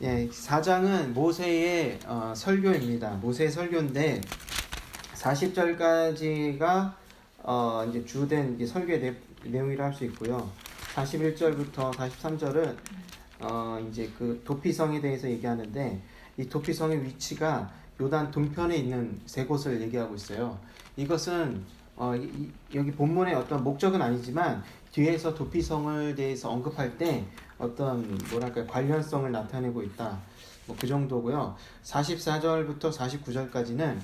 예, 4장은 모세의 설교입니다. 모세의 설교인데 40절까지가 이제 주된 이제 설교의 내용이라 할 수 있고요. 41절부터 43절은 이제 그 도피성에 대해서 얘기하는데, 이 도피성의 위치가 요단 동편에 있는 세 곳을 얘기하고 있어요. 이것은 여기 본문의 어떤 목적은 아니지만 뒤에서 도피성을 대해서 언급할 때 어떤 뭐랄까 관련성을 나타내고 있다. 뭐 그 정도고요. 44절부터 49절까지는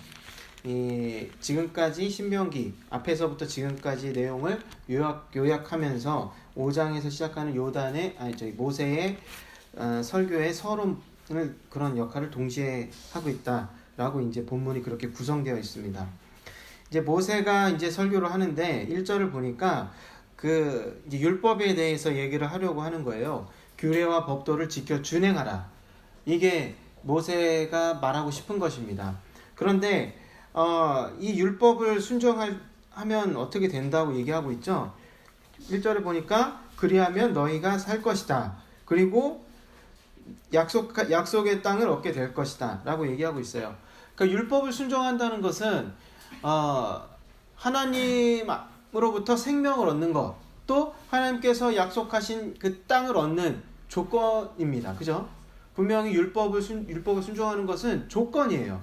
지금까지 신명기 앞에서부터 지금까지 내용을 요약하면서 5장에서 시작하는 모세의 설교의 서론을 그런 역할을 동시에 하고 있다라고 이제 본문이 그렇게 구성되어 있습니다. 이제 모세가 이제 설교를 하는데 1절을 보니까 그 이제 율법에 대해서 얘기를 하려고 하는 거예요. 규례와 법도를 지켜 준행하라. 이게 모세가 말하고 싶은 것입니다. 그런데 이 율법을 순종하면 어떻게 된다고 얘기하고 있죠. 1절에 보니까 그리하면 너희가 살 것이다. 그리고 약속의 땅을 얻게 될 것이다. 라고 얘기하고 있어요. 그러니까 율법을 순종한다는 것은 하나님으로부터 생명을 얻는 것, 또 하나님께서 약속하신 그 땅을 얻는 조건입니다. 그죠? 분명히 율법을 순종하는 것은 조건이에요.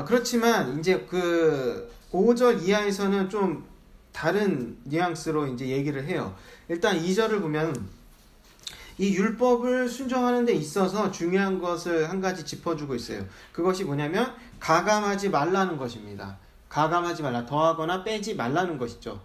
그렇지만 이제 그 5절 이하에서는 좀 다른 뉘앙스로 이제 얘기를 해요. 일단 2절을 보면 이 율법을 순종하는 데 있어서 중요한 것을 한 가지 짚어주고 있어요. 그것이 뭐냐면 가감하지 말라는 것입니다. 가감하지 말라, 더하거나 빼지 말라는 것이죠.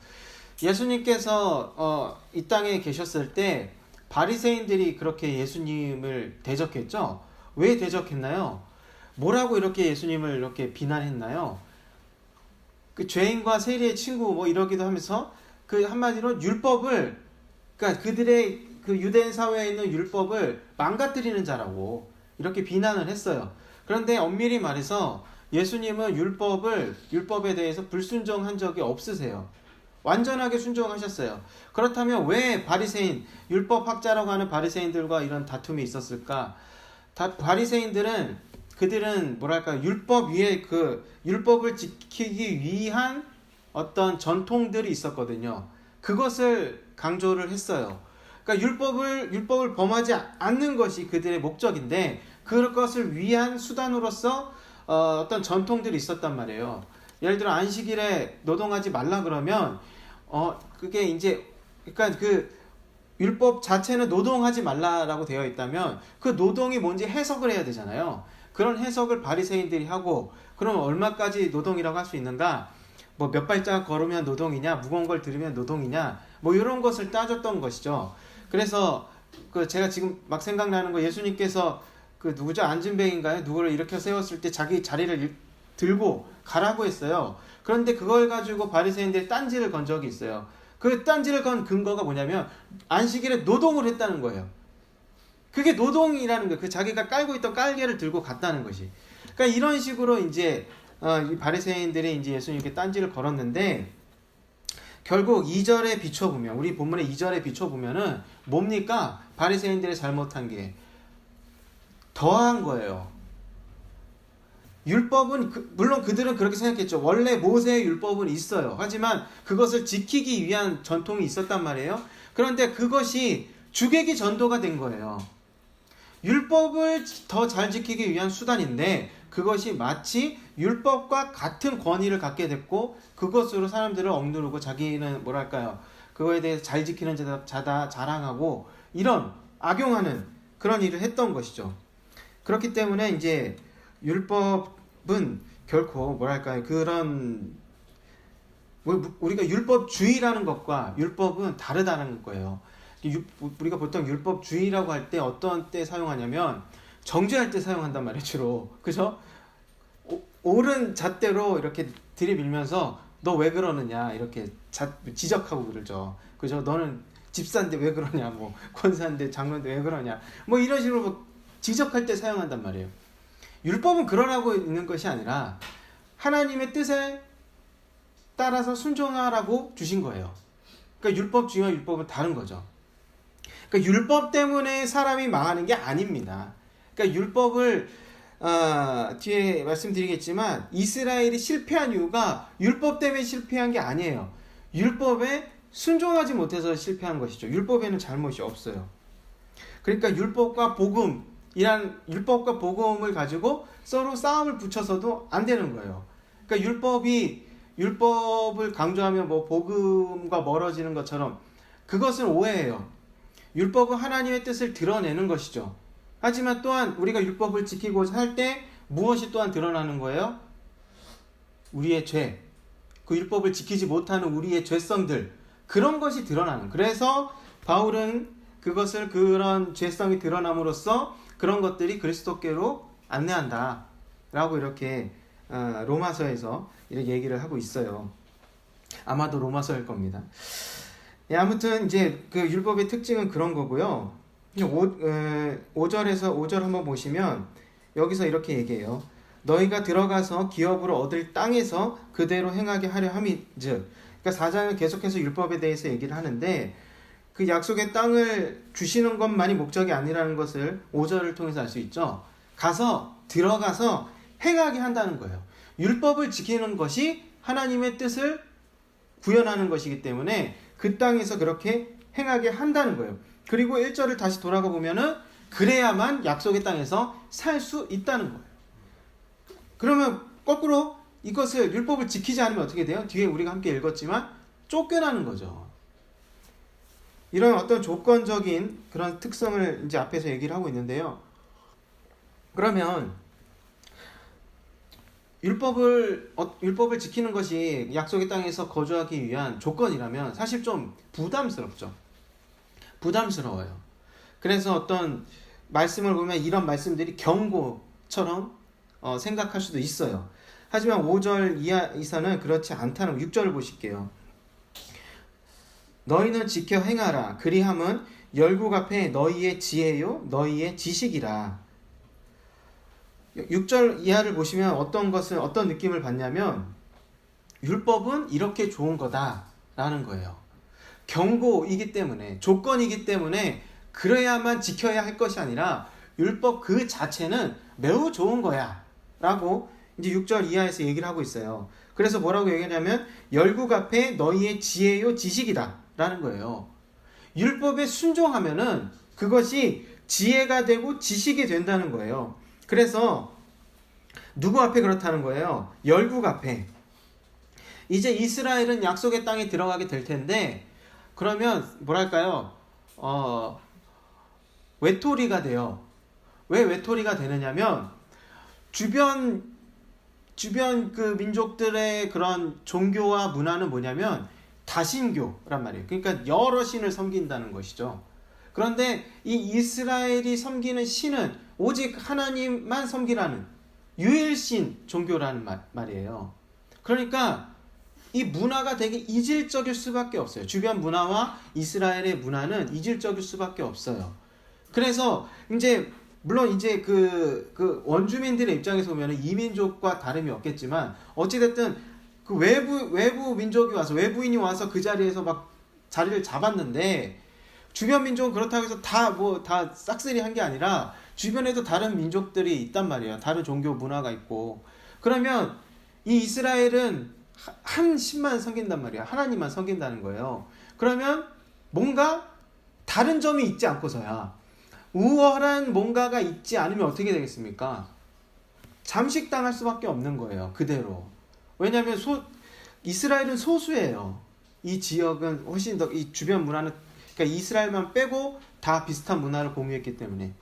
예수님께서 이 땅에 계셨을 때 바리새인들이 그렇게 예수님을 대적했죠. 왜 대적했나요? 뭐라고 이렇게 예수님을 이렇게 비난했나요? 그 죄인과 세리의 친구 뭐 이러기도 하면서 그 한마디로 율법을, 그러니까 그들의 그 유대인 사회에 있는 율법을 망가뜨리는 자라고 이렇게 비난을 했어요. 그런데 엄밀히 말해서 예수님은 율법에 대해서 불순종한 적이 없으세요. 완전하게 순종하셨어요. 그렇다면 왜 율법학자라고 하는 바리새인들과 이런 다툼이 있었을까? 그들은 뭐랄까 율법 위에 그 율법을 지키기 위한 어떤 전통들이 있었거든요. 그것을 강조를 했어요. 그러니까 율법을 범하지 않는 것이 그들의 목적인데, 그것을 위한 수단으로서 어떤 전통들이 있었단 말이에요. 예를 들어 안식일에 노동하지 말라 그러면 그게 이제 그러니까 그 율법 자체는 노동하지 말라라고 되어 있다면 그 노동이 뭔지 해석을 해야 되잖아요. 그런 해석을 바리새인들이 하고, 그러면 얼마까지 노동이라고 할 수 있는가? 뭐 몇 발자국 걸으면 노동이냐, 무거운 걸 들으면 노동이냐, 뭐 이런 것을 따졌던 것이죠. 그래서 그 제가 지금 막 생각나는 거, 예수님께서 그 누구죠? 안진뱅인가요? 누구를 일으켜 세웠을 때 자기 자리를 들고 가라고 했어요. 그런데 그걸 가지고 바리새인들이 딴지를 건 적이 있어요. 그 딴지를 건 근거가 뭐냐면 안식일에 노동을 했다는 거예요. 그게 노동이라는 거예요. 그 자기가 깔고 있던 깔개를 들고 갔다는 것이. 그러니까 이런 식으로 이제 이 바리새인들이 이제 예수님께 딴지를 걸었는데, 결국 2절에 비춰보면, 우리 본문의 2절에 비춰보면은 뭡니까? 바리새인들이 잘못한 게 더한 거예요. 율법은 물론 그들은 그렇게 생각했죠. 원래 모세의 율법은 있어요. 하지만 그것을 지키기 위한 전통이 있었단 말이에요. 그런데 그것이 주객이 전도가 된 거예요. 율법을 더 잘 지키기 위한 수단인데 그것이 마치 율법과 같은 권위를 갖게 됐고, 그것으로 사람들을 억누르고 자기는 뭐랄까요, 그거에 대해서 잘 지키는 자다 자랑하고 이런 악용하는 그런 일을 했던 것이죠. 그렇기 때문에 이제 율법은 결코 뭐랄까요, 그런 우리가 율법주의라는 것과 율법은 다르다는 거예요. 우리가 보통 율법주의라고 할 때 어떤 때 사용하냐면 정죄할 때 사용한단 말이에요, 주로. 그죠? 옳은 잣대로 이렇게 들이밀면서 너 왜 그러느냐 이렇게 지적하고 그러죠. 그죠? 너는 집사인데 왜 그러냐, 뭐 권사인데 장로인데 왜 그러냐, 뭐 이런 식으로 뭐 지적할 때 사용한단 말이에요. 율법은 그러라고 있는 것이 아니라 하나님의 뜻에 따라서 순종하라고 주신 거예요. 그러니까 율법주의와 율법은 다른 거죠. 그러니까 율법 때문에 사람이 망하는 게 아닙니다. 그러니까 율법을 뒤에 말씀드리겠지만 이스라엘이 실패한 이유가 율법 때문에 실패한 게 아니에요. 율법에 순종하지 못해서 실패한 것이죠. 율법에는 잘못이 없어요. 그러니까 율법과 복음을 가지고 서로 싸움을 붙여서도 안 되는 거예요. 그러니까 율법을 강조하면 뭐 복음과 멀어지는 것처럼 그것은 오해예요. 율법은 하나님의 뜻을 드러내는 것이죠. 하지만 또한 우리가 율법을 지키고자 할 때 무엇이 또한 드러나는 거예요? 우리의 죄. 그 율법을 지키지 못하는 우리의 죄성들. 그런 것이 드러나는. 그래서 바울은 그런 죄성이 드러남으로써 그런 것들이 그리스도께로 안내한다. 라고 이렇게 로마서에서 이렇게 얘기를 하고 있어요. 아마도 로마서일 겁니다. 아무튼 이제 그 율법의 특징은 그런 거고요. 5절에서 5절 한번 보시면 여기서 이렇게 얘기해요. 너희가 들어가서 기업으로 얻을 땅에서 그대로 행하게 하려 함이즉. 그러니까 4장은 계속해서 율법에 대해서 얘기를 하는데 그 약속의 땅을 주시는 것만이 목적이 아니라는 것을 5절을 통해서 알 수 있죠. 들어가서 행하게 한다는 거예요. 율법을 지키는 것이 하나님의 뜻을 구현하는 것이기 때문에 그 땅에서 그렇게 행하게 한다는 거예요. 그리고 1절을 다시 돌아가 보면은 그래야만 약속의 땅에서 살 수 있다는 거예요. 그러면 거꾸로 이것을 율법을 지키지 않으면 어떻게 돼요? 뒤에 우리가 함께 읽었지만 쫓겨나는 거죠. 이런 어떤 조건적인 그런 특성을 이제 앞에서 얘기를 하고 있는데요. 그러면 율법을 지키는 것이 약속의 땅에서 거주하기 위한 조건이라면 사실 좀 부담스럽죠. 부담스러워요. 그래서 어떤 말씀을 보면 이런 말씀들이 경고처럼 생각할 수도 있어요. 하지만 5절 이사는 그렇지 않다는 6절을 보실게요. 너희는 지켜 행하라. 그리함은 열국 앞에 너희의 지혜요 너희의 지식이라. 6절 이하를 보시면 어떤 느낌을 받냐면 율법은 이렇게 좋은 거다라는 거예요. 경고이기 때문에, 조건이기 때문에 그래야만 지켜야 할 것이 아니라 율법 그 자체는 매우 좋은 거야 라고 이제 6절 이하에서 얘기를 하고 있어요. 그래서 뭐라고 얘기하냐면 열국 앞에 너희의 지혜요 지식이다 라는 거예요. 율법에 순종하면은 그것이 지혜가 되고 지식이 된다는 거예요. 그래서 누구 앞에 그렇다는 거예요? 열국 앞에. 이제 이스라엘은 약속의 땅에 들어가게 될 텐데 그러면 뭐랄까요? 외톨이가 돼요. 왜 외톨이가 되느냐면 주변 그 민족들의 그런 종교와 문화는 뭐냐면 다신교란 말이에요. 그러니까 여러 신을 섬긴다는 것이죠. 그런데 이 이스라엘이 섬기는 신은 오직 하나님만 섬기라는 유일신 종교라는 말이에요. 그러니까 이 문화가 되게 이질적일 수밖에 없어요. 주변 문화와 이스라엘의 문화는 이질적일 수밖에 없어요. 그래서 이제 물론 이제 그 원주민들의 입장에서 보면 이민족과 다름이 없겠지만 어찌됐든 그 외부 민족이 와서 외부인이 와서 그 자리에서 막 자리를 잡았는데 주변 민족은 그렇다고 해서 다 싹쓸이 한 게 아니라 주변에도 다른 민족들이 있단 말이에요. 다른 종교 문화가 있고. 그러면 이 이스라엘은 한 신만 섬긴단 말이에요. 하나님만 섬긴다는 거예요. 그러면 뭔가 다른 점이 있지 않고서야 우월한 뭔가가 있지 않으면 어떻게 되겠습니까? 잠식당할 수밖에 없는 거예요. 그대로. 왜냐하면 이스라엘은 소수예요. 이 지역은 훨씬 더 이 주변 문화는 그러니까 이스라엘만 빼고 다 비슷한 문화를 공유했기 때문에.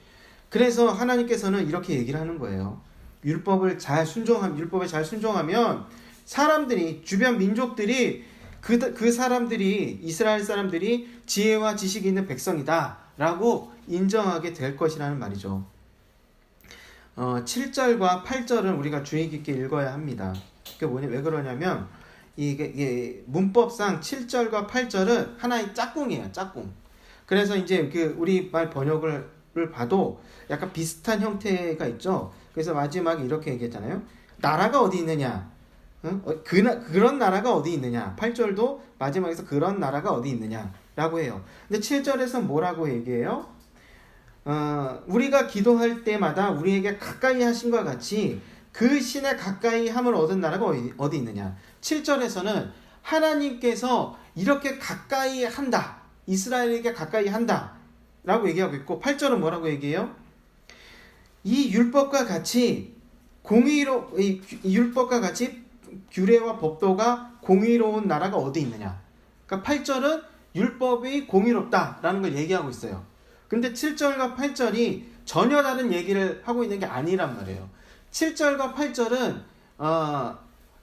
그래서 하나님께서는 이렇게 얘기를 하는 거예요. 율법에 잘 순종하면 사람들이 주변 민족들이 그 사람들이 이스라엘 사람들이 지혜와 지식이 있는 백성이다라고 인정하게 될 것이라는 말이죠. 7절과 8절은 우리가 주의 깊게 읽어야 합니다. 그게 왜 그러냐면 이게 문법상 7절과 8절은 하나의 짝꿍이에요. 짝꿍. 그래서 이제 그 우리말 번역을 봐도 약간 비슷한 형태가 있죠. 그래서 마지막에 이렇게 얘기했잖아요. 나라가 어디 있느냐? 그런 나라가 어디 있느냐? 8절도 마지막에서 그런 나라가 어디 있느냐? 라고 해요. 근데 7절에서 뭐라고 얘기해요? 우리가 기도할 때마다 우리에게 가까이 하신 것 같이 그 신의 가까이 함을 얻은 나라가 어디 있느냐. 7절에서는 하나님께서 이렇게 가까이 한다. 이스라엘에게 가까이 한다. 라고 얘기하고 있고 8절은 뭐라고 얘기해요? 이 율법과 같이 이 율법과 같이 규례와 법도가 공의로운 나라가 어디 있느냐. 그러니까 8절은 율법이 공의롭다라는 걸 얘기하고 있어요. 근데 7절과 8절이 전혀 다른 얘기를 하고 있는 게 아니란 말이에요. 7절과 8절은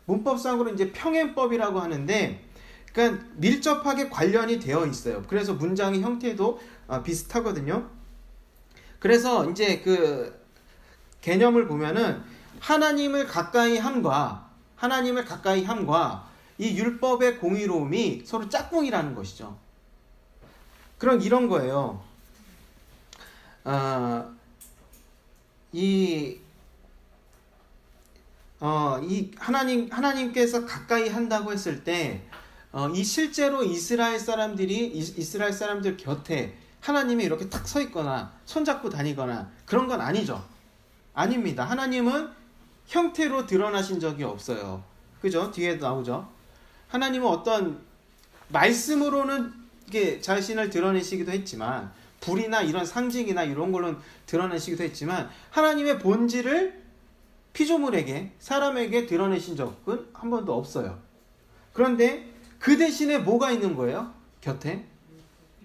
문법상으로 이제 평행법이라고 하는데, 그러니까 밀접하게 관련이 되어 있어요. 그래서 문장의 형태도 비슷하거든요. 그래서 이제 그 개념을 보면은 하나님을 가까이 함과 이 율법의 공의로움이 서로 짝꿍이라는 것이죠. 그럼 이런 거예요. 이 하나님께서 가까이 한다고 했을 때, 이 실제로 이스라엘 사람들 곁에 하나님이 이렇게 탁 서 있거나 손잡고 다니거나 그런 건 아니죠. 아닙니다. 하나님은 형태로 드러나신 적이 없어요. 그죠? 뒤에도 나오죠. 하나님은 어떤 말씀으로는 이게 자신을 드러내시기도 했지만, 불이나 이런 상징이나 이런 걸로 드러내시기도 했지만, 하나님의 본질을 피조물에게, 사람에게 드러내신 적은 한 번도 없어요. 그런데 그 대신에 뭐가 있는 거예요? 곁에?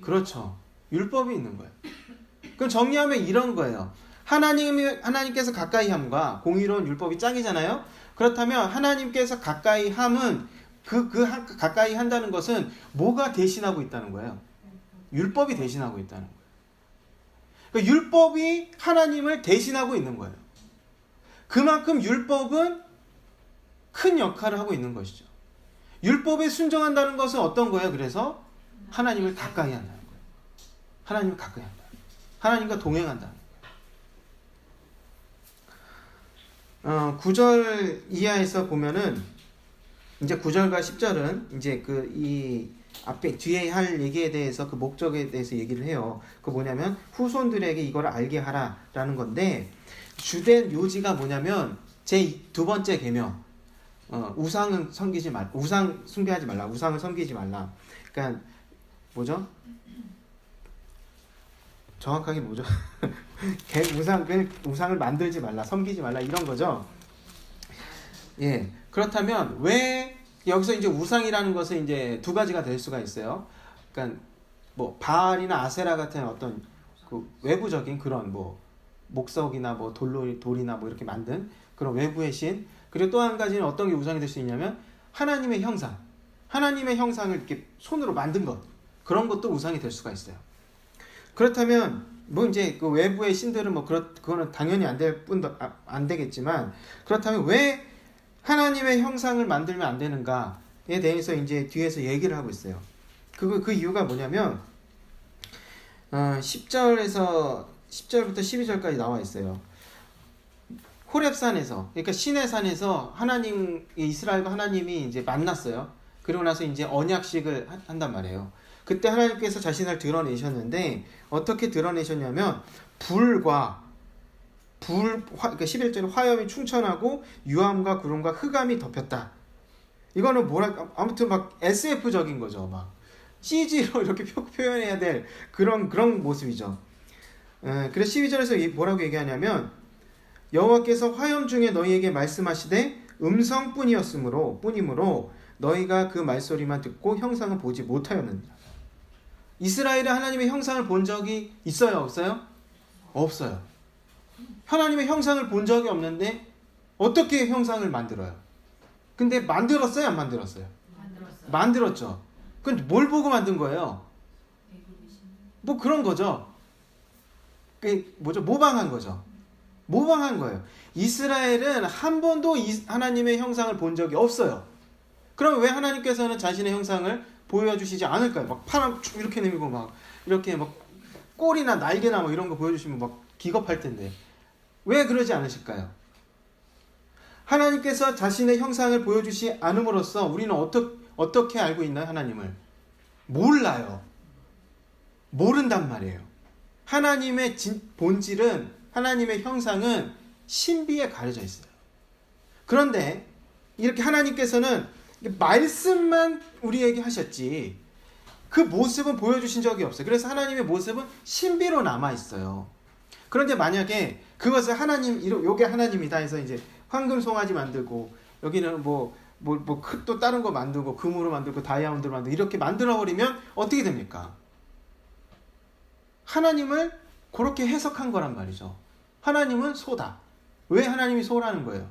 그렇죠. 율법이 있는 거예요. 그럼 정리하면 이런 거예요. 하나님께서 가까이 함과 공의로운 율법이 짝이잖아요. 그렇다면 하나님께서 가까이 함은 가까이 한다는 것은 뭐가 대신하고 있다는 거예요? 율법이 대신하고 있다는 거예요. 그러니까 율법이 하나님을 대신하고 있는 거예요. 그만큼 율법은 큰 역할을 하고 있는 것이죠. 율법에 순종한다는 것은 어떤 거예요? 그래서 하나님을 가까이 한다는 거예요. 하나님을 가까이 한다. 하나님과 동행한다. 9절 이하에서 보면은 이제 9절과 10절은 이제 이 앞에 뒤에 할 얘기에 대해서 그 목적에 대해서 얘기를 해요. 그 뭐냐면 후손들에게 이걸 알게 하라라는 건데, 주된 요지가 뭐냐면 제 두 번째 계명, 우상은 섬기지 말라. 우상 숭배하지 말라. 우상을 섬기지 말라. 그러니까 뭐죠? 정확하게 뭐죠? 우상을 만들지 말라, 섬기지 말라, 이런 거죠. 예. 그렇다면 왜 여기서 이제 우상이라는 것은 이제 두 가지가 될 수가 있어요. 그러니까 뭐 바알이나 아세라 같은 어떤 그 외부적인 그런 뭐 목석이나 뭐 돌이나 뭐 이렇게 만든 그런 외부의 신. 그리고 또 한 가지는 어떤 게 우상이 될 수 있냐면 하나님의 형상을 이렇게 손으로 만든 것, 그런 것도 우상이 될 수가 있어요. 그렇다면 뭐 이제 그 외부의 신들은 뭐 그거는 당연히 안 되겠지만, 그렇다면 왜 하나님의 형상을 만들면 안 되는가에 대해서 이제 뒤에서 얘기를 하고 있어요. 그 이유가 뭐냐면 10절부터 12절까지 나와 있어요. 호렙산에서, 그러니까 시내 산에서 이스라엘과 하나님이 이제 만났어요. 그리고 나서 이제 언약식을 한단 말이에요. 그때 하나님께서 자신을 드러내셨는데, 어떻게 드러내셨냐면 그러니까 11절에 화염이 충천하고 유암과 구름과 흑암이 덮였다. 이거는 아무튼 막 SF적인 거죠. 막 CG로 이렇게 표현해야 될 그런 모습이죠. 그래서 12절에서 뭐라고 얘기하냐면, 여호와께서 화염 중에 너희에게 말씀하시되 음성뿐이므로 너희가 그 말소리만 듣고 형상을 보지 못하였느니라. 이스라엘은 하나님의 형상을 본 적이 있어요? 없어요? 없어요. 하나님의 형상을 본 적이 없는데 어떻게 형상을 만들어요? 근데 만들었어요? 안 만들었어요? 만들었죠. 근데 뭘 보고 만든 거예요? 뭐 그런 거죠. 모방한 거죠. 모방한 거예요. 이스라엘은 한 번도 하나님의 형상을 본 적이 없어요. 그럼 왜 하나님께서는 자신의 형상을 보여주시지 않을까요? 막 팔 이렇게 내밀고 막 이렇게 막 꼬리나 날개나 뭐 이런 거 보여주시면 막 기겁할 텐데 왜 그러지 않으실까요? 하나님께서 자신의 형상을 보여주시 않음으로써 우리는 어떻게 알고 있나요? 하나님을 몰라요. 모른단 말이에요. 하나님의 본질은, 하나님의 형상은 신비에 가려져 있어요. 그런데 이렇게 하나님께서는 말씀만 우리에게 하셨지 그 모습은 보여주신 적이 없어요. 그래서 하나님의 모습은 신비로 남아 있어요. 그런데 만약에 그것을 하나님, 요게 하나님이다 해서 이제 황금 송아지 만들고 여기는 또 다른 거 만들고 금으로 만들고 다이아몬드로 만들고 이렇게 만들어 버리면 어떻게 됩니까? 하나님을 그렇게 해석한 거란 말이죠. 하나님은 소다. 왜 하나님이 소라는 거예요?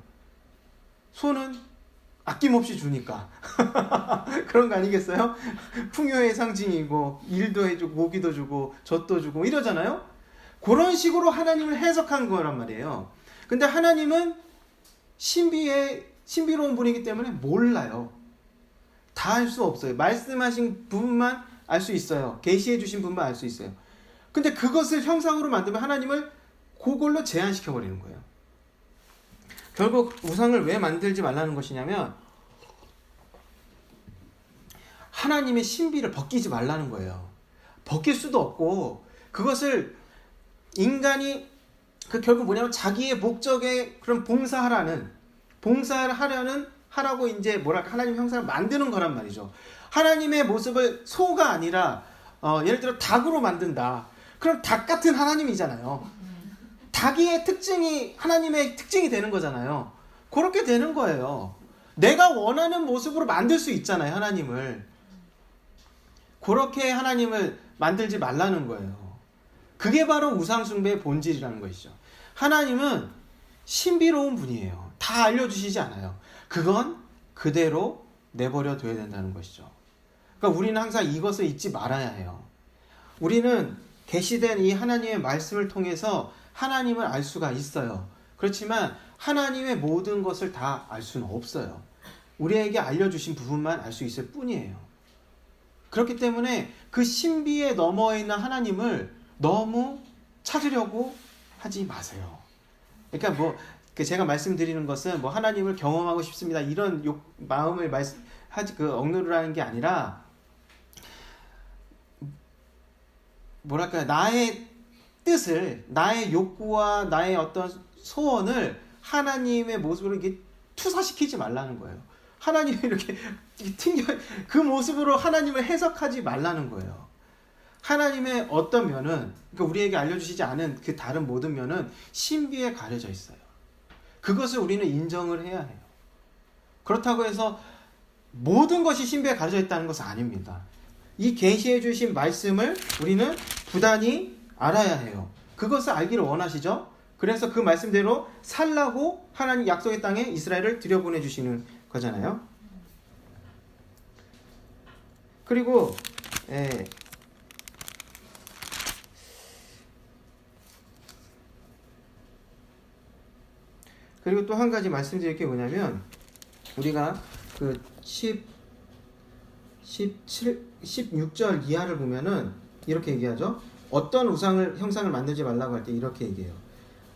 소는 아낌없이 주니까. 그런 거 아니겠어요? 풍요의 상징이고 일도 해주고 고기도 주고 젖도 주고 이러잖아요. 그런 식으로 하나님을 해석한 거란 말이에요. 근데 하나님은 신비로운 분이기 때문에 몰라요. 다 알 수 없어요. 말씀하신 부분만 알 수 있어요. 계시해 주신 부분만 알 수 있어요. 근데 그것을 형상으로 만들면 하나님을 그걸로 제한시켜 버리는 거예요. 결국 우상을 왜 만들지 말라는 것이냐면 하나님의 신비를 벗기지 말라는 거예요. 벗길 수도 없고 그것을 인간이 결국 뭐냐면 자기의 목적에 그런 하라고 이제 하나님 형상을 만드는 거란 말이죠. 하나님의 모습을 소가 아니라 예를 들어 닭으로 만든다. 그럼 닭 같은 하나님이잖아요. 닭의 특징이 하나님의 특징이 되는 거잖아요. 그렇게 되는 거예요. 내가 원하는 모습으로 만들 수 있잖아요, 하나님을. 그렇게 하나님을 만들지 말라는 거예요. 그게 바로 우상숭배의 본질이라는 것이죠. 하나님은 신비로운 분이에요. 다 알려주시지 않아요. 그건 그대로 내버려 둬야 된다는 것이죠. 그러니까 우리는 항상 이것을 잊지 말아야 해요. 우리는 계시된 이 하나님의 말씀을 통해서 하나님을 알 수가 있어요. 그렇지만 하나님의 모든 것을 다 알 수는 없어요. 우리에게 알려주신 부분만 알 수 있을 뿐이에요. 그렇기 때문에 그 신비에 넘어 있는 하나님을 너무 찾으려고 하지 마세요. 그러니까 제가 말씀드리는 것은 하나님을 경험하고 싶습니다. 이런 마음을 억누르라는 게 아니라 나의 뜻을, 나의 욕구와 나의 어떤 소원을 하나님의 모습으로 이렇게 투사시키지 말라는 거예요. 하나님이 이렇게 그 모습으로 하나님을 해석하지 말라는 거예요. 하나님의 어떤 면은, 그러니까 우리에게 알려주시지 않은 그 다른 모든 면은 신비에 가려져 있어요. 그것을 우리는 인정을 해야 해요. 그렇다고 해서 모든 것이 신비에 가려져 있다는 것은 아닙니다. 이 계시해 주신 말씀을 우리는 부단히 알아야 해요. 그것을 알기를 원하시죠? 그래서 그 말씀대로 살라고 하나님 약속의 땅에 이스라엘을 들여보내 주시는 거잖아요. 그리고 또 한 가지 말씀드릴 게 뭐냐면 우리가 그 16절 이하를 보면은 이렇게 얘기하죠. 어떤 형상을 만들지 말라고 할 때 이렇게 얘기해요.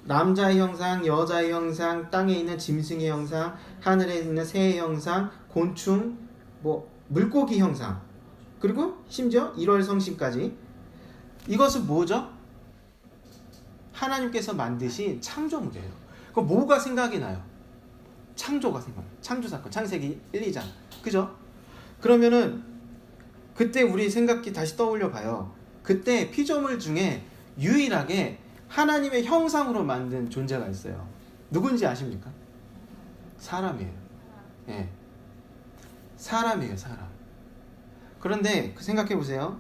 남자의 형상, 여자의 형상, 땅에 있는 짐승의 형상, 하늘에 있는 새의 형상, 곤충, 물고기 형상, 그리고 심지어 1월 성신까지. 이것은 뭐죠? 하나님께서 만드신 창조물이에요. 그럼 뭐가 생각이 나요? 창조가 생각나요. 창조사건, 창세기 1, 2장. 그죠? 그러면은 그때 우리 생각이 다시 떠올려 봐요. 그때 피조물 중에 유일하게 하나님의 형상으로 만든 존재가 있어요. 누군지 아십니까? 사람이에요. 예. 사람이에요, 사람. 그런데 생각해 보세요.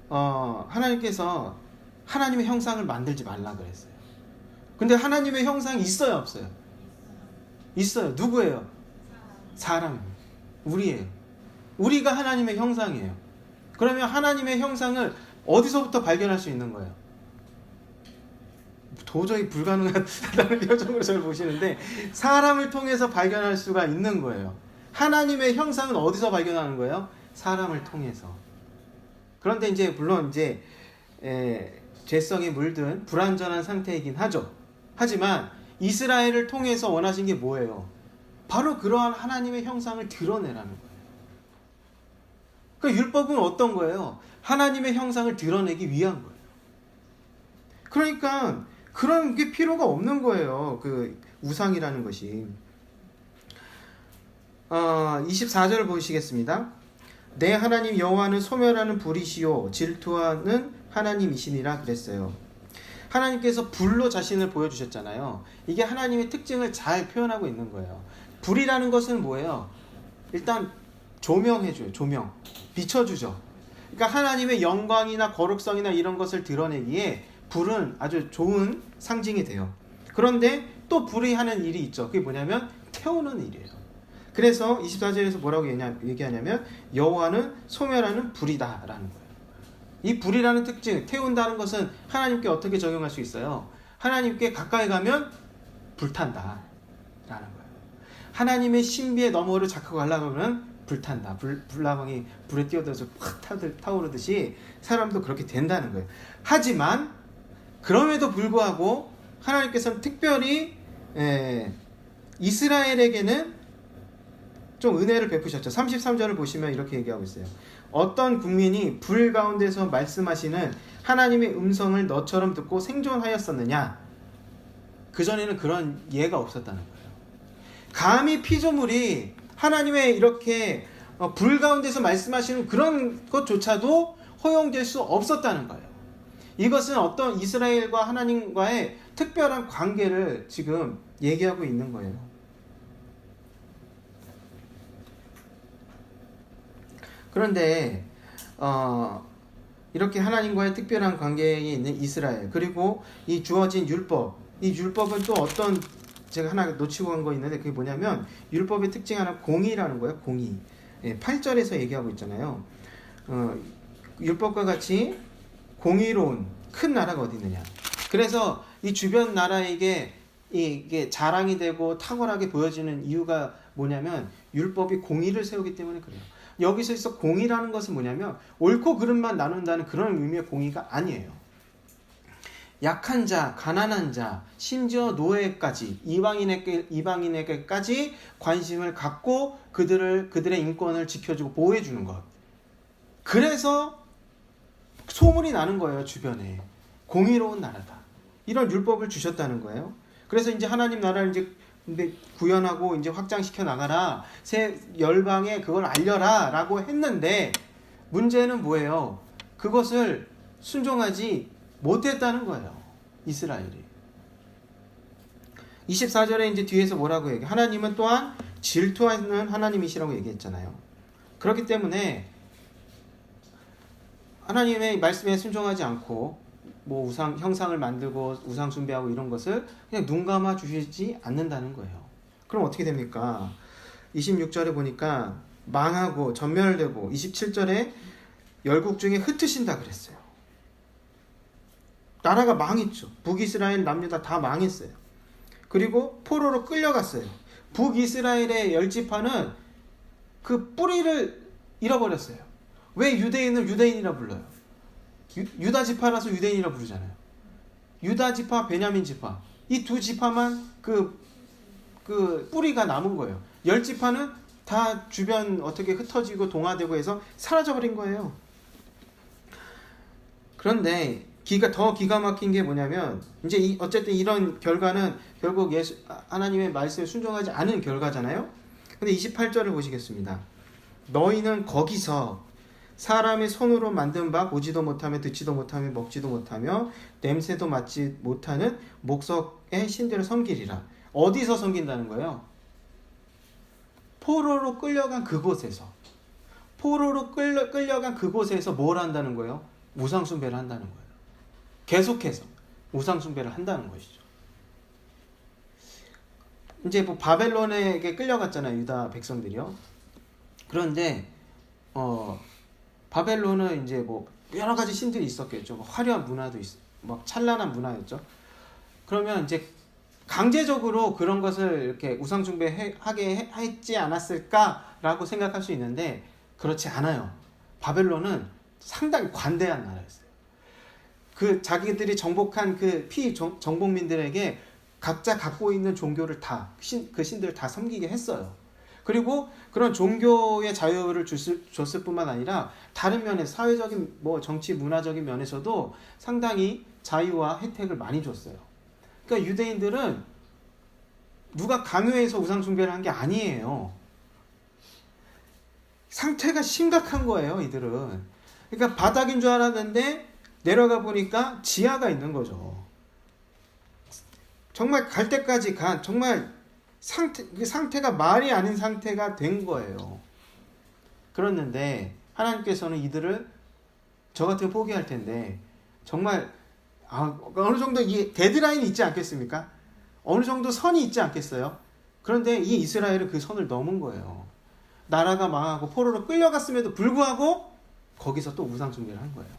하나님께서 하나님의 형상을 만들지 말라 그랬어요. 근데 하나님의 형상이 있어요, 없어요? 있어요. 누구예요? 사람입니다. 우리예요. 우리가 하나님의 형상이에요. 그러면 하나님의 형상을 어디서부터 발견할 수 있는 거예요? 도저히 불가능하다는 표정으로 저를 보시는데 사람을 통해서 발견할 수가 있는 거예요. 하나님의 형상은 어디서 발견하는 거예요? 사람을 통해서. 그런데 물론 죄성에 물든 불완전한 상태이긴 하죠. 하지만 이스라엘을 통해서 원하신 게 뭐예요? 바로 그러한 하나님의 형상을 드러내라는 거예요. 그 율법은 어떤 거예요? 하나님의 형상을 드러내기 위한 거예요. 그러니까 그런 게 필요가 없는 거예요. 그 우상이라는 것이. 24절을 보시겠습니다. 내 하나님 여호와는 소멸하는 불이시요 질투하는 하나님이시니라 그랬어요. 하나님께서 불로 자신을 보여주셨잖아요. 이게 하나님의 특징을 잘 표현하고 있는 거예요. 불이라는 것은 뭐예요? 일단 조명해줘요. 조명. 비춰주죠. 그러니까 하나님의 영광이나 거룩성이나 이런 것을 드러내기에 불은 아주 좋은 상징이 돼요. 그런데 또 불이 하는 일이 있죠. 그게 뭐냐면 태우는 일이에요. 그래서 24절에서 뭐라고 얘기하냐면 여호와는 소멸하는 불이다 라는 거예요. 이 불이라는 특징, 태운다는 것은 하나님께 어떻게 적용할 수 있어요? 하나님께 가까이 가면 불탄다 라는 거예요. 하나님의 신비의 너머를 자꾸 가려고 하면 불탄다. 불나방이 불에 뛰어들어서 확 타오르듯이 사람도 그렇게 된다는 거예요. 하지만 그럼에도 불구하고 하나님께서는 특별히 이스라엘에게는 좀 은혜를 베푸셨죠. 33절을 보시면 이렇게 얘기하고 있어요. 어떤 국민이 불 가운데서 말씀하시는 하나님의 음성을 너처럼 듣고 생존하였었느냐? 그전에는 그런 예가 없었다는 거예요. 감히 피조물이 하나님의 이렇게 불 가운데서 말씀하시는 그런 것조차도 허용될 수 없었다는 거예요. 이것은 어떤 이스라엘과 하나님과의 특별한 관계를 지금 얘기하고 있는 거예요. 그런데 이렇게 하나님과의 특별한 관계에 있는 이스라엘, 그리고 이 주어진 율법, 이 율법은 또 어떤, 제가 하나 놓치고 간 거 있는데 그게 뭐냐면 율법의 특징 하나 공의라는 거예요. 공의. 8절에서 얘기하고 있잖아요. 율법과 같이 공의로운 큰 나라가 어디 있느냐. 그래서 이 주변 나라에게 이게 자랑이 되고 탁월하게 보여지는 이유가 뭐냐면 율법이 공의를 세우기 때문에 그래요. 여기서 있어 공의라는 것은 뭐냐면 옳고 그름만 나눈다는 그런 의미의 공의가 아니에요. 약한 자, 가난한 자, 심지어 노예까지, 이방인에게까지 관심을 갖고 그들의 인권을 지켜주고 보호해주는 것. 그래서 소문이 나는 거예요, 주변에. 공의로운 나라다. 이런 율법을 주셨다는 거예요. 그래서 이제 하나님 나라를 이제 구현하고 이제 확장시켜 나가라. 새 열방에 그걸 알려라. 라고 했는데, 문제는 뭐예요? 그것을 순종하지 못했다는 거예요. 이스라엘이. 24절에 이제 뒤에서 뭐라고 얘기해? 하나님은 또한 질투하는 하나님이시라고 얘기했잖아요. 그렇기 때문에 하나님의 말씀에 순종하지 않고 뭐 우상 형상을 만들고 우상 숭배하고 이런 것을 그냥 눈 감아 주시지 않는다는 거예요. 그럼 어떻게 됩니까? 26절에 보니까 망하고 전멸되고 27절에 열국 중에 흩으신다 그랬어요. 나라가 망했죠. 북이스라엘 남유다 다 망했어요. 그리고 포로로 끌려갔어요. 북이스라엘의 10지파는 그 뿌리를 잃어버렸어요. 왜 유대인을 유대인이라 불러요? 유다 지파라서 유대인이라 부르잖아요. 유다 지파, 베냐민 지파. 이 두 지파만 그 뿌리가 남은 거예요. 10지파는 다 주변 어떻게 흩어지고 동화되고 해서 사라져버린 거예요. 그런데 더 기가 막힌 게 뭐냐면 이제 어쨌든 이런 결과는 결국 하나님의 말씀에 순종하지 않은 결과잖아요. 근데 28절을 보시겠습니다. 너희는 거기서 사람의 손으로 만든 바 보지도 못하며 듣지도 못하며 먹지도 못하며 냄새도 맡지 못하는 목석의 신들을 섬기리라. 어디서 섬긴다는 거예요? 포로로 끌려간 그곳에서. 포로로 끌려간 그곳에서 뭘 한다는 거예요? 우상 숭배를 한다는 거예요. 계속해서 우상 숭배를 한다는 것이죠. 이제 뭐 바벨론에게 끌려갔잖아요, 유다 백성들이요. 그런데 바벨론은 이제 뭐 여러 가지 신들이 있었겠죠. 화려한 문화도 막 찬란한 문화였죠. 그러면 이제 강제적으로 그런 것을 이렇게 우상 숭배하게 했지 않았을까라고 생각할 수 있는데 그렇지 않아요. 바벨론은 상당히 관대한 나라였어요. 그 자기들이 정복한 그 정복민들에게 각자 갖고 있는 종교를 그 신들을 다 섬기게 했어요. 그리고 그런 종교의 자유를 줬을 뿐만 아니라 다른 면에 사회적인 뭐 정치 문화적인 면에서도 상당히 자유와 혜택을 많이 줬어요. 그러니까 유대인들은 누가 강요해서 우상 숭배를 한 게 아니에요. 상태가 심각한 거예요, 이들은. 그러니까 바닥인 줄 알았는데 내려가 보니까 지하가 있는 거죠. 정말 갈 때까지 간 정말 그 상태가 말이 아닌 상태가 된 거예요. 그랬는데 하나님께서는 이들을 저 같으면 포기할 텐데 정말 어느 정도 이 데드라인이 있지 않겠습니까? 어느 정도 선이 있지 않겠어요? 그런데 이 이스라엘은 그 선을 넘은 거예요. 나라가 망하고 포로로 끌려갔음에도 불구하고 거기서 또 우상 숭배를 한 거예요.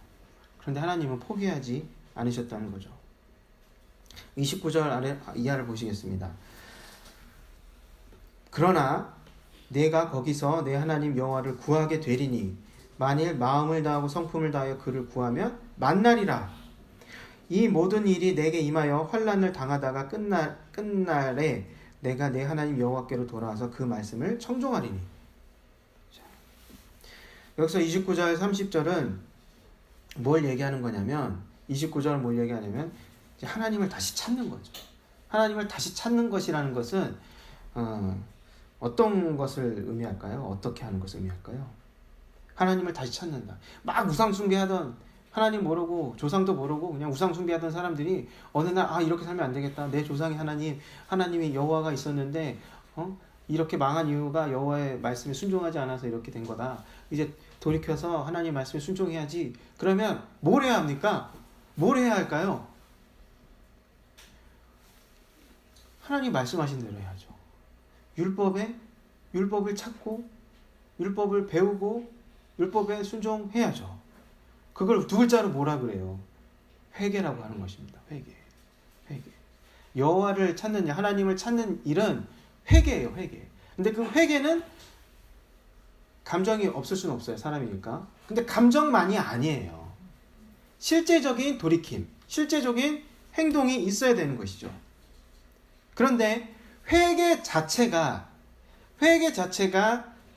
그런데 하나님은 포기하지 않으셨다는 거죠. 29절 이하를 보시겠습니다. 그러나 내가 거기서 내 하나님 여호와를 구하게 되리니 만일 마음을 다하고 성품을 다하여 그를 구하면 만나리라. 이 모든 일이 내게 임하여 환난을 당하다가 끝날에 내가 내 하나님 여호와께로 돌아와서 그 말씀을 청종하리니. 여기서 29절 30절은 뭘 얘기하는 거냐면 29절은 뭘 얘기하냐면 이제 하나님을 다시 찾는 거죠. 하나님을 다시 찾는 것이라는 것은 어떤 것을 의미할까요? 어떻게 하는 것을 의미할까요? 하나님을 다시 찾는다. 막 우상 숭배하던 하나님 모르고 조상도 모르고 그냥 우상 숭배하던 사람들이 어느 날 이렇게 살면 안 되겠다. 내 조상이 하나님이 여호와가 있었는데 이렇게 망한 이유가 여호와의 말씀에 순종하지 않아서 이렇게 된 거다. 이제 돌이켜서 하나님 말씀에 순종해야지. 그러면 뭘 해야 합니까? 뭘 해야 할까요? 하나님 말씀하신 대로 해야죠. 율법을 찾고 율법을 배우고 율법에 순종해야죠. 그걸 두 글자로 뭐라 그래요? 회개라고 하는 것입니다. 회개. 여호와를 찾는 하나님을 찾는 일은 회개예요. 회개. 근데 그 회개는 감정이 없을 수는 없어요. 사람이니까. 근데 감정만이 아니에요. 실제적인 돌이킴, 실제적인 행동이 있어야 되는 것이죠. 그런데 회개 자체가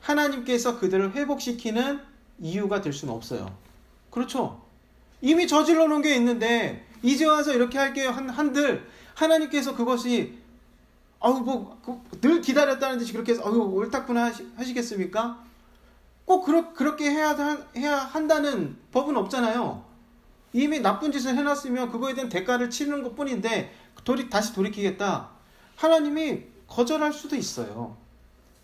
하나님께서 그들을 회복시키는 이유가 될 수는 없어요. 그렇죠? 이미 저질러 놓은 게 있는데 이제 와서 이렇게 할게요 한들 하나님께서 그것이 늘 기다렸다는 듯이 그렇게 해서 옳다군 하시겠습니까? 꼭 그렇게 해야 한다는 법은 없잖아요. 이미 나쁜 짓을 해놨으면 그거에 대한 대가를 치르는 것 뿐인데 다시 돌이키겠다. 하나님이 거절할 수도 있어요.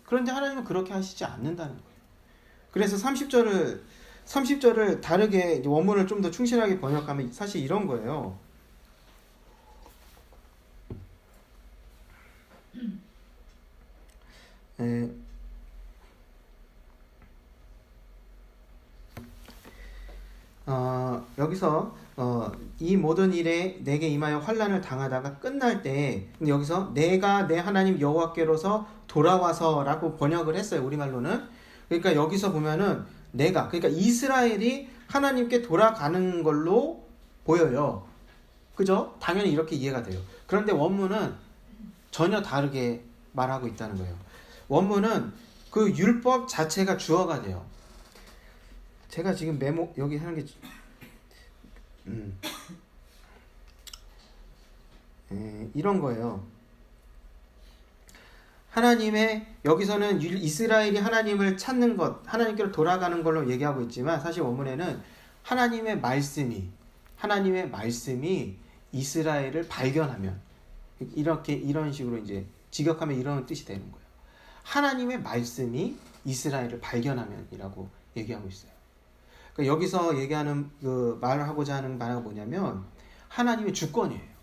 그런데 하나님은 그렇게 하시지 않는다는 거예요. 그래서 30절을 다르게 원문을 좀 더 충실하게 번역하면 사실 이런 거예요. 여기서 이 모든 일에 내게 임하여 환난을 당하다가 끝날 때 여기서 내가 내 하나님 여호와께로서 돌아와서라고 번역을 했어요. 우리말로는. 그러니까 여기서 보면은 그러니까 이스라엘이 하나님께 돌아가는 걸로 보여요. 그죠? 당연히 이렇게 이해가 돼요. 그런데 원문은 전혀 다르게 말하고 있다는 거예요. 원문은 그 율법 자체가 주어가 돼요. 제가 지금 메모 여기 하는 게 이런 거예요. 여기서는 이스라엘이 하나님을 찾는 것, 하나님께로 돌아가는 걸로 얘기하고 있지만 사실 원문에는 하나님의 말씀이 이스라엘을 발견하면 이런 식으로 이제 직역하면 이런 뜻이 되는 거예요. 하나님의 말씀이 이스라엘을 발견하면이라고 얘기하고 있어요. 그러니까 여기서 얘기하는 말하고자 하는 바가 뭐냐면 하나님의 주권이에요.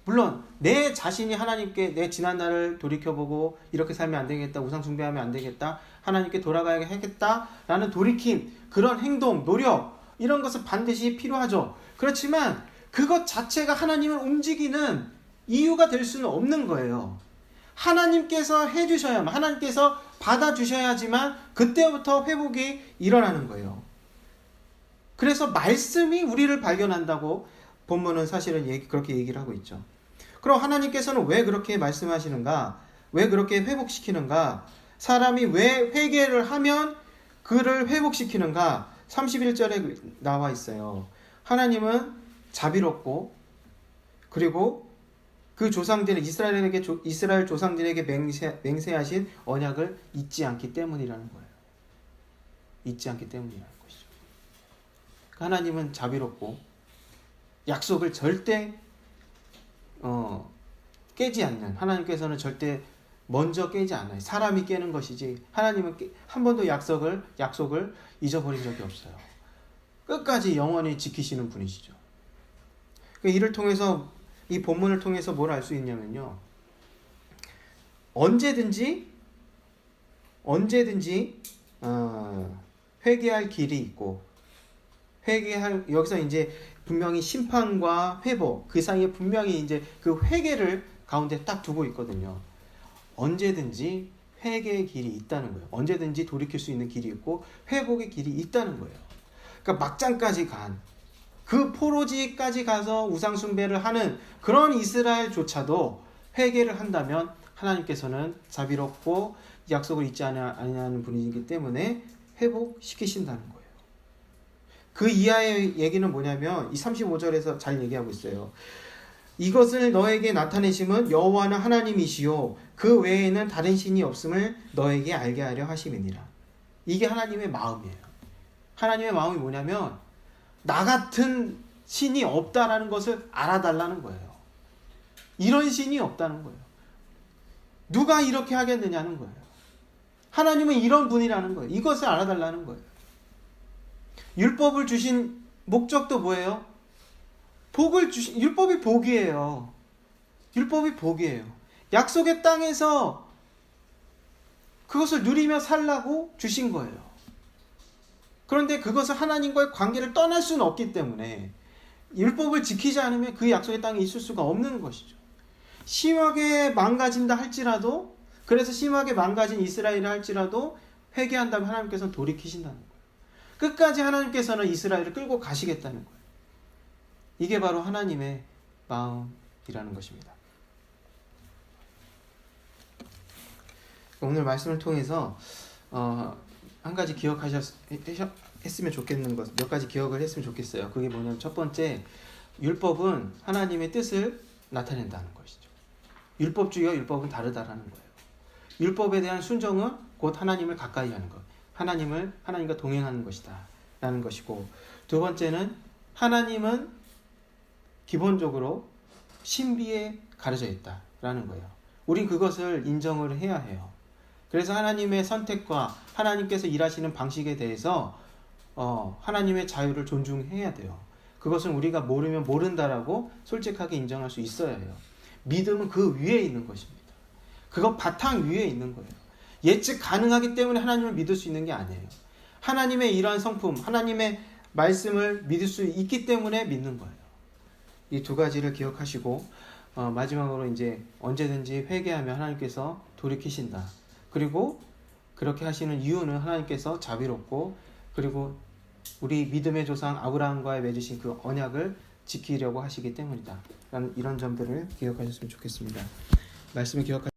물론 내 자신이 하나님께 내 지난 날을 돌이켜보고 이렇게 살면 안 되겠다, 우상 숭배하면 안 되겠다, 하나님께 돌아가야겠다라는 돌이킴, 그런 행동, 노력 이런 것은 반드시 필요하죠. 그렇지만 그것 자체가 하나님을 움직이는 이유가 될 수는 없는 거예요. 하나님께서 해주셔야만, 하나님께서 받아주셔야지만 그때부터 회복이 일어나는 거예요. 그래서 말씀이 우리를 발견한다고 본문은 사실은 그렇게 얘기를 하고 있죠. 그럼 하나님께서는 왜 그렇게 말씀하시는가? 왜 그렇게 회복시키는가? 사람이 왜 회개를 하면 그를 회복시키는가? 31절에 나와 있어요. 하나님은 자비롭고 그리고 그 조상들의 이스라엘 조상들에게 맹세하신 언약을 잊지 않기 때문이라는 거예요. 잊지 않기 때문이라는 것이죠. 하나님은 자비롭고 약속을 절대 깨지 않는, 하나님께서는 절대 먼저 깨지 않아요. 사람이 깨는 것이지 하나님은 한 번도 약속을 잊어버린 적이 없어요. 끝까지 영원히 지키시는 분이시죠. 이를 통해서, 이 본문을 통해서 뭘 알 수 있냐면요, 언제든지 회개할 길이 있고, 여기서 이제 분명히 심판과 회복, 그 사이에 분명히 이제 그 회개를 가운데 딱 두고 있거든요. 언제든지 회개의 길이 있다는 거예요. 언제든지 돌이킬 수 있는 길이 있고 회복의 길이 있다는 거예요. 그러니까 막장까지 간, 그 포로지까지 가서 우상 숭배를 하는 그런 이스라엘조차도 회개를 한다면 하나님께서는 자비롭고 약속을 잊지 않으냐는 분이기 때문에 회복시키신다는 거예요. 그 이하의 얘기는 뭐냐면 이 35절에서 잘 얘기하고 있어요. 이것을 너에게 나타내심은 여호와는 하나님이시요 그 외에는 다른 신이 없음을 너에게 알게 하려 하심이니라. 이게 하나님의 마음이에요. 하나님의 마음이 뭐냐면 나 같은 신이 없다라는 것을 알아달라는 거예요. 이런 신이 없다는 거예요. 누가 이렇게 하겠느냐는 거예요. 하나님은 이런 분이라는 거예요. 이것을 알아달라는 거예요. 율법을 주신 목적도 뭐예요? 율법이 복이에요. 율법이 복이에요. 약속의 땅에서 그것을 누리며 살라고 주신 거예요. 그런데 그것을 하나님과의 관계를 떠날 수는 없기 때문에 율법을 지키지 않으면 그 약속의 땅에 있을 수가 없는 것이죠. 심하게 망가진다 할지라도, 그래서 심하게 망가진 이스라엘을 할지라도 회개한다면 하나님께서는 돌이키신다는 거예요. 끝까지 하나님께서는 이스라엘을 끌고 가시겠다는 거예요. 이게 바로 하나님의 마음이라는 것입니다. 오늘 말씀을 통해서 한 가지 했으면 좋겠는 것, 몇 가지 기억을 했으면 좋겠어요. 그게 뭐냐면 첫 번째, 율법은 하나님의 뜻을 나타낸다는 것이죠. 율법주의와 율법은 다르다라는 거예요. 율법에 대한 순종은 곧 하나님을 가까이 하는 것, 하나님과 동행하는 것이다 라는 것이고, 두 번째는 하나님은 기본적으로 신비에 가려져 있다라는 거예요. 우린 그것을 인정을 해야 해요. 그래서 하나님의 선택과 하나님께서 일하시는 방식에 대해서 하나님의 자유를 존중해야 돼요. 그것은 우리가 모르면 모른다라고 솔직하게 인정할 수 있어야 해요. 믿음은 그 위에 있는 것입니다. 그거 바탕 위에 있는 거예요. 예측 가능하기 때문에 하나님을 믿을 수 있는 게 아니에요. 하나님의 이러한 성품, 하나님의 말씀을 믿을 수 있기 때문에 믿는 거예요. 이 두 가지를 기억하시고 마지막으로 이제 언제든지 회개하면 하나님께서 돌이키신다. 그리고 그렇게 하시는 이유는 하나님께서 자비롭고 그리고 우리 믿음의 조상 아브라함과의 맺으신 그 언약을 지키려고 하시기 때문이다. 라는 이런 점들을 기억하셨으면 좋겠습니다. 말씀을 기억하